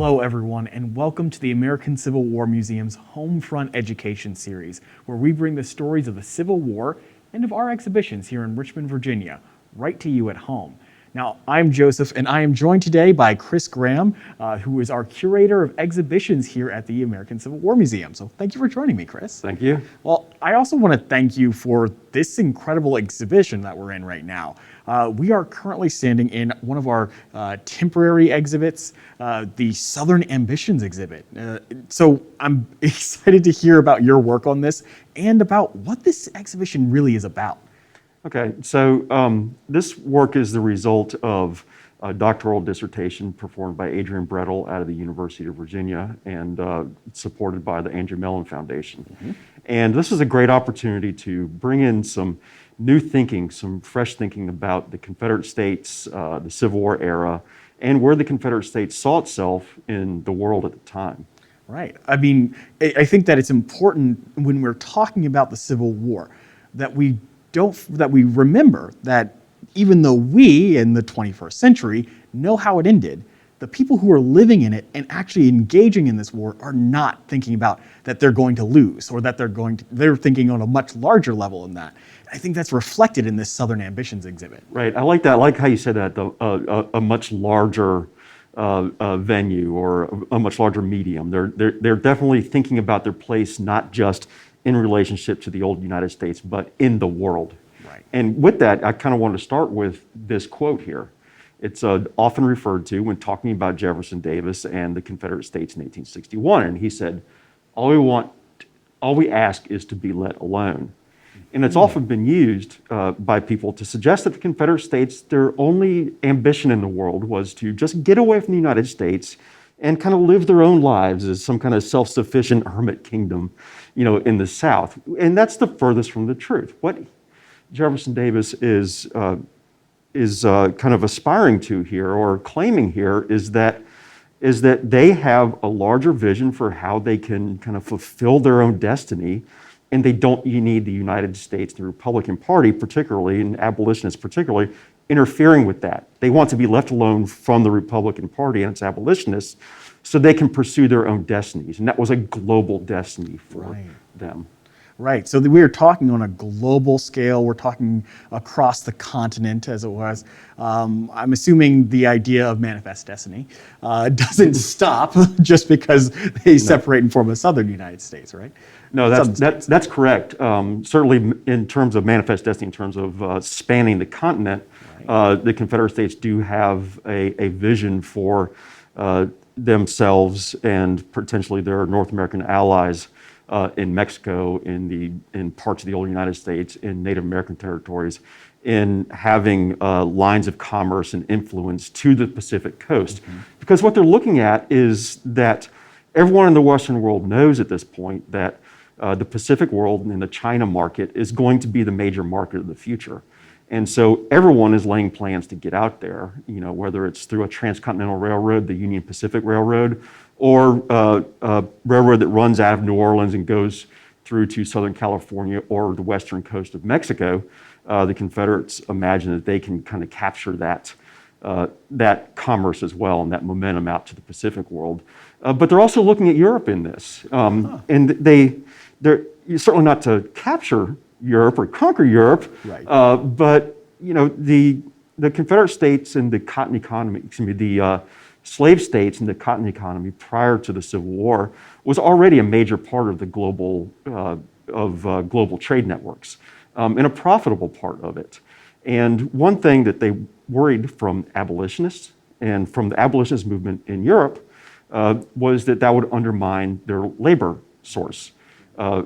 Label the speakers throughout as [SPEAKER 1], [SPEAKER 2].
[SPEAKER 1] Hello, everyone, and welcome to the American Civil War Museum's Homefront Education Series, where we bring the stories of the Civil War and of our exhibitions here in Richmond, Virginia, right to you at home. Now, I'm Joseph, and I am joined today by Chris Graham, who is our Curator of Exhibitions here at the American Civil War Museum. So thank you for joining me, Chris.
[SPEAKER 2] Thank you.
[SPEAKER 1] Well, I also want to thank you for this incredible exhibition that we're in right now. We are currently standing in one of our temporary exhibits, the Southern Ambitions exhibit. So I'm excited to hear about your work on this and about what this exhibition really is about.
[SPEAKER 2] Okay, so this work is the result of a doctoral dissertation performed by Adrian Brettel out of the University of Virginia and supported by the Andrew Mellon Foundation. Mm-hmm. And this is a great opportunity to bring in some new thinking, some fresh thinking about the Confederate States, the Civil War era, and where the Confederate States saw itself in the world at the time.
[SPEAKER 1] Right. I mean, I think that it's important when we're talking about the Civil War that we remember that even though we in the 21st century know how it ended, the people who are living in it and actually engaging in this war are not thinking about that they're going to lose or that they're thinking on a much larger level than that. I think that's reflected in this Southern Ambitions exhibit.
[SPEAKER 2] Right. I like that. I like how you said that, a much larger venue or a much larger medium. They're definitely thinking about their place not just in relationship to the old United States, but in the world.
[SPEAKER 1] Right.
[SPEAKER 2] And with that, I kind of want to start with this quote here. It's often referred to when talking about Jefferson Davis and the Confederate States in 1861. And he said, all we ask is to be let alone. And it's often been used by people to suggest that the Confederate States, their only ambition in the world was to just get away from the United States and kind of live their own lives as some kind of self-sufficient hermit kingdom, in the South. And that's the furthest from the truth. What Jefferson Davis is kind of aspiring to here or claiming here is that they have a larger vision for how they can kind of fulfill their own destiny, and you need the United States, the Republican Party particularly, and abolitionists particularly, interfering with that. They want to be left alone from the Republican Party and its abolitionists so they can pursue their own destinies. And that was a global destiny for them.
[SPEAKER 1] Right. So we are talking on a global scale. We're talking across the continent, as it was. I'm assuming the idea of manifest destiny doesn't stop just because they separate and form a southern United States, right?
[SPEAKER 2] No, that's correct. Certainly, in terms of manifest destiny, in terms of spanning the continent, the Confederate States do have a vision for themselves and potentially their North American allies in Mexico, in parts of the old United States, in Native American territories, in having lines of commerce and influence to the Pacific coast. Mm-hmm. Because what they're looking at is that everyone in the Western world knows at this point that the Pacific world and the China market is going to be the major market of the future. And so everyone is laying plans to get out there, whether it's through a transcontinental railroad, the Union Pacific Railroad, or a railroad that runs out of New Orleans and goes through to Southern California or the western coast of Mexico. The Confederates imagine that they can kind of capture that commerce as well and that momentum out to the Pacific world. But they're also looking at Europe in this. And they're certainly not to capture Europe or conquer Europe,
[SPEAKER 1] right.
[SPEAKER 2] But the Confederate States and the cotton economy, the slave states and the cotton economy prior to the Civil War was already a major part of the global trade networks, and a profitable part of it. And one thing that they worried from abolitionists and from the abolitionist movement in Europe was that would undermine their labor source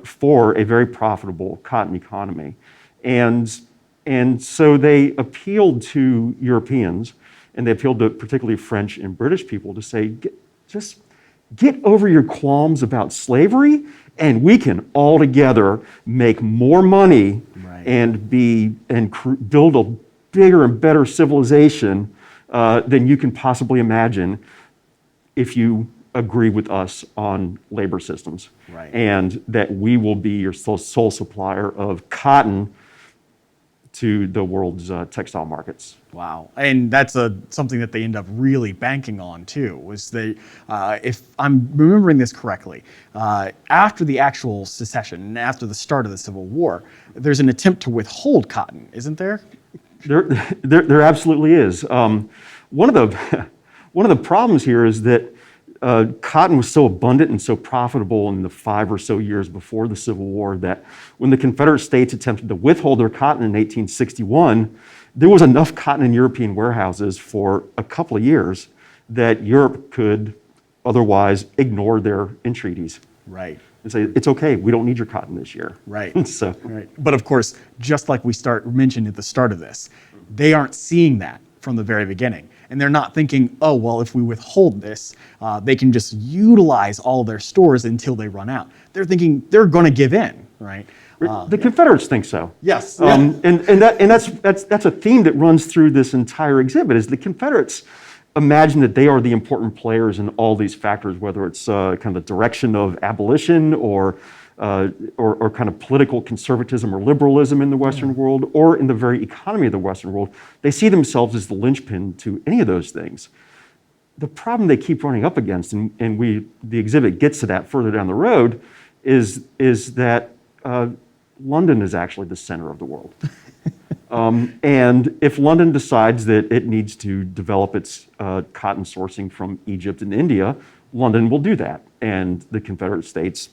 [SPEAKER 2] for a very profitable cotton economy. And so they appealed to Europeans, and they appealed to particularly French and British people to say, just get over your qualms about slavery, and we can all together make more money and build a bigger and better civilization than you can possibly imagine if you agree with us on labor systems.
[SPEAKER 1] Right.
[SPEAKER 2] And that we will be your sole supplier of cotton to the world's textile markets.
[SPEAKER 1] Wow, and that's something that they end up really banking on too. Was they, if I'm remembering this correctly, after the actual secession, after the start of the Civil War, there's an attempt to withhold cotton, isn't there?
[SPEAKER 2] There absolutely is. One of the problems here is that cotton was so abundant and so profitable in the 5 or so years before the Civil War that when the Confederate States attempted to withhold their cotton in 1861, there was enough cotton in European warehouses for a couple of years that Europe could otherwise ignore their entreaties.
[SPEAKER 1] Right.
[SPEAKER 2] And say, it's okay, we don't need your cotton this year.
[SPEAKER 1] Right.
[SPEAKER 2] Right.
[SPEAKER 1] But of course, just like we mentioned at the start of this, they aren't seeing that from the very beginning. And they're not thinking, oh, well, if we withhold this, they can just utilize all their stores until they run out. They're thinking they're going to give in, right?
[SPEAKER 2] The Confederates think so.
[SPEAKER 1] Yes.
[SPEAKER 2] And that's a theme that runs through this entire exhibit, is the Confederates imagine that they are the important players in all these factors, whether it's kind of the direction of abolition or kind of political conservatism or liberalism in the Western world, or in the very economy of the Western world. They see themselves as the linchpin to any of those things. The problem they keep running up against, and the exhibit gets to that further down the road, is that London is actually the center of the world. And if London decides that it needs to develop its cotton sourcing from Egypt and India, London will do that. And the Confederate States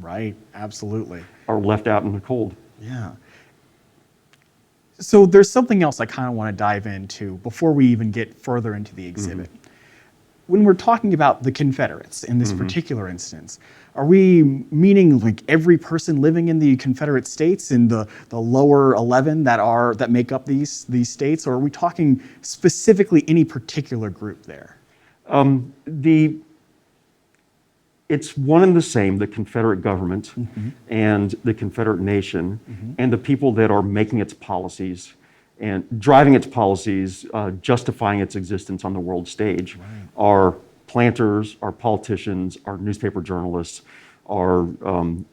[SPEAKER 1] Right, absolutely.
[SPEAKER 2] are left out in the cold.
[SPEAKER 1] Yeah. So there's something else I kind of want to dive into before we even get further into the exhibit. When we're talking about the Confederates in this particular instance, are we meaning like every person living in the Confederate States in the lower 11 that make up these states, or are we talking specifically any particular group there?
[SPEAKER 2] It's one and the same, the Confederate government and the Confederate nation, and the people that are making its policies and driving its policies, justifying its existence on the world stage, are planters, are politicians, are newspaper journalists, are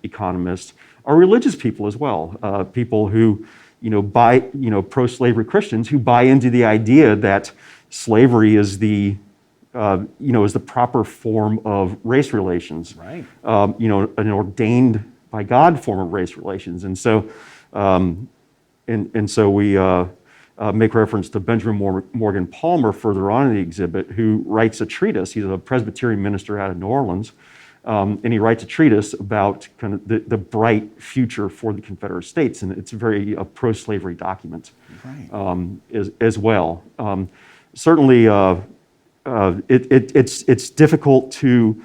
[SPEAKER 2] economists, are religious people as well, people who buy, pro-slavery Christians who buy into the idea that slavery is the is the proper form of race relations.
[SPEAKER 1] Right.
[SPEAKER 2] An ordained by God form of race relations. And so, so we make reference to Benjamin Morgan Palmer further on in the exhibit, who writes a treatise. He's a Presbyterian minister out of New Orleans. And he writes a treatise about kind of the bright future for the Confederate States. And it's a very pro-slavery document as well. Certainly, it's difficult to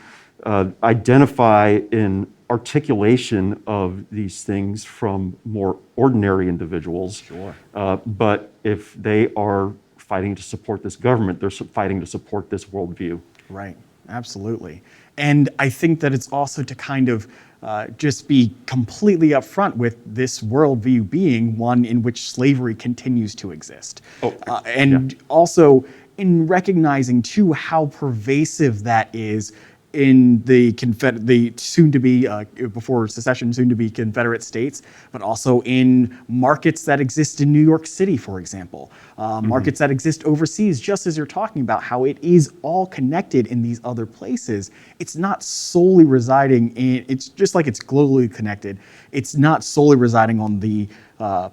[SPEAKER 2] identify an articulation of these things from more ordinary individuals.
[SPEAKER 1] Sure.
[SPEAKER 2] But if they are fighting to support this government, they're fighting to support this worldview.
[SPEAKER 1] Right, absolutely. And I think that it's also to kind of just be completely upfront with this worldview being one in which slavery continues to exist. Also in recognizing too how pervasive that is in the soon-to-be, before secession, soon-to-be Confederate States, but also in markets that exist in New York City, for example, markets that exist overseas, just as you're talking about how it is all connected in these other places. It's not solely residing in, it's just like it's globally connected. It's not solely residing on the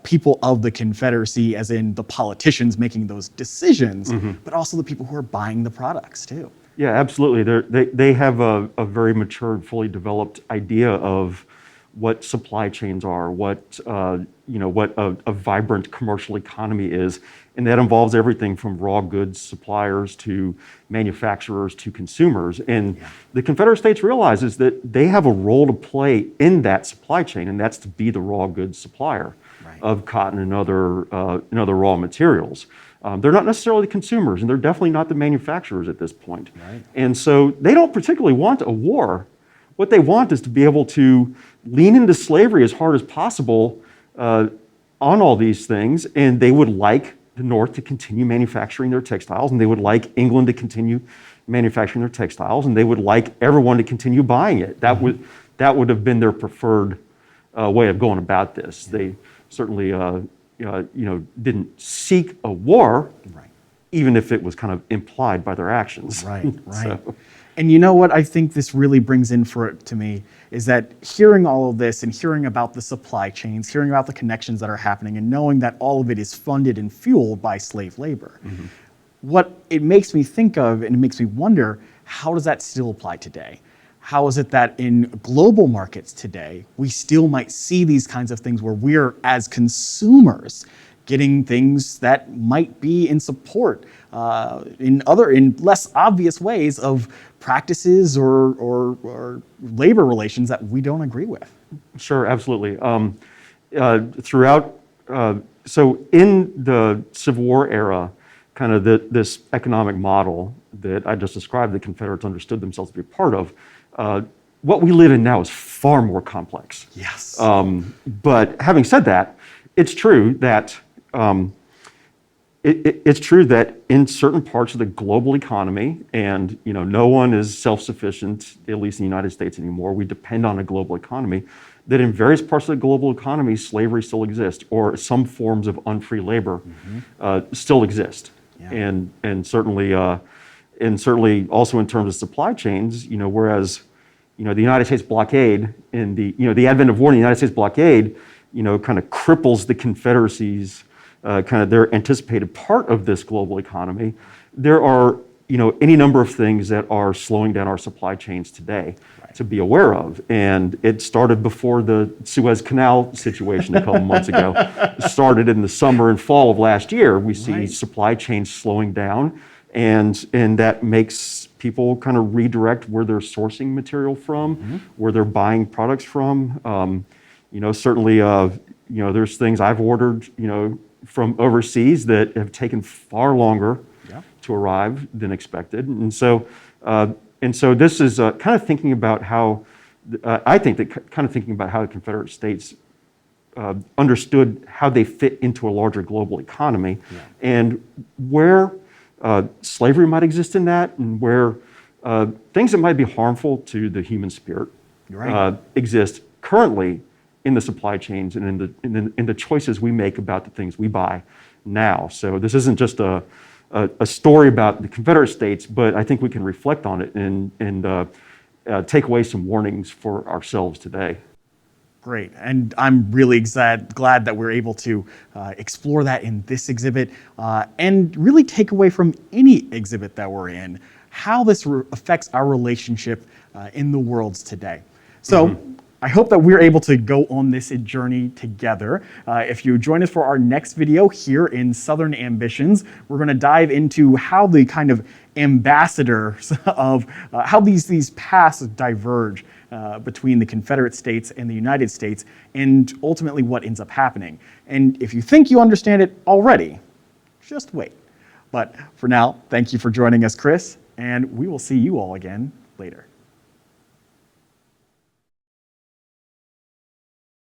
[SPEAKER 1] people of the Confederacy, as in the politicians making those decisions, but also the people who are buying the products too.
[SPEAKER 2] Yeah, absolutely. They have a very mature, fully developed idea of what supply chains are, what a vibrant commercial economy is, and that involves everything from raw goods suppliers to manufacturers to consumers. And the Confederate States realizes that they have a role to play in that supply chain, and that's to be the raw goods supplier of cotton and other raw materials. They're not necessarily the consumers, and they're definitely not the manufacturers at this point.
[SPEAKER 1] Right.
[SPEAKER 2] And so they don't particularly want a war. What they want is to be able to lean into slavery as hard as possible on all these things, and they would like the North to continue manufacturing their textiles, and they would like England to continue manufacturing their textiles, and they would like everyone to continue buying it. That would have been their preferred way of going about this. certainly didn't seek a war,
[SPEAKER 1] Right.
[SPEAKER 2] even if it was kind of implied by their actions.
[SPEAKER 1] Right, right.
[SPEAKER 2] So,
[SPEAKER 1] And you know what I think this really brings in for it to me is that hearing all of this and hearing about the supply chains, hearing about the connections that are happening, and knowing that all of it is funded and fueled by slave labor, what it makes me think of and it makes me wonder, how does that still apply today? How is it that in global markets today, we still might see these kinds of things where we're, as consumers, getting things that might be in support in less obvious ways of practices or labor relations that we don't agree with?
[SPEAKER 2] sure, absolutely. So in the Civil War era, kind of this economic model that I just described, the Confederates understood themselves to be part of, what we live in now is far more complex.
[SPEAKER 1] Yes.
[SPEAKER 2] But having said that, it's true that it's true that in certain parts of the global economy, and no one is self-sufficient, at least in the United States anymore. We depend on a global economy. That in various parts of the global economy, slavery still exists, or some forms of unfree labor still exist.
[SPEAKER 1] Yeah.
[SPEAKER 2] And certainly also in terms of supply chains, whereas the United States blockade and the advent of war in the United States blockade, kind of cripples the Confederacy's kind of their anticipated part of this global economy. There are any number of things that are slowing down our supply chains today to be aware of. And it started before the Suez Canal situation a couple months ago. It started in the summer and fall of last year. We see supply chains slowing down, and that makes people kind of redirect where they're sourcing material from, where they're buying products from. Certainly, there's things I've ordered, from overseas that have taken far longer to arrive than expected. And so this is kind of thinking about how, I think that kind of thinking about how the Confederate States understood how they fit into a larger global economy, and where slavery might exist in that, and where things that might be harmful to the human spirit exist currently in the supply chains and in the choices we make about the things we buy now. So this isn't just a story about the Confederate States, but I think we can reflect on it and take away some warnings for ourselves today.
[SPEAKER 1] Great, and I'm really glad that we're able to explore that in this exhibit and really take away from any exhibit that we're in how this affects our relationship in the worlds today. So I hope that we're able to go on this journey together. If you join us for our next video here in Southern Ambitions, we're going to dive into how the kind of ambassadors of how these paths diverge between the Confederate States and the United States, and ultimately what ends up happening. And if you think you understand it already, just wait. But for now, thank you for joining us, Chris, and we will see you all again later.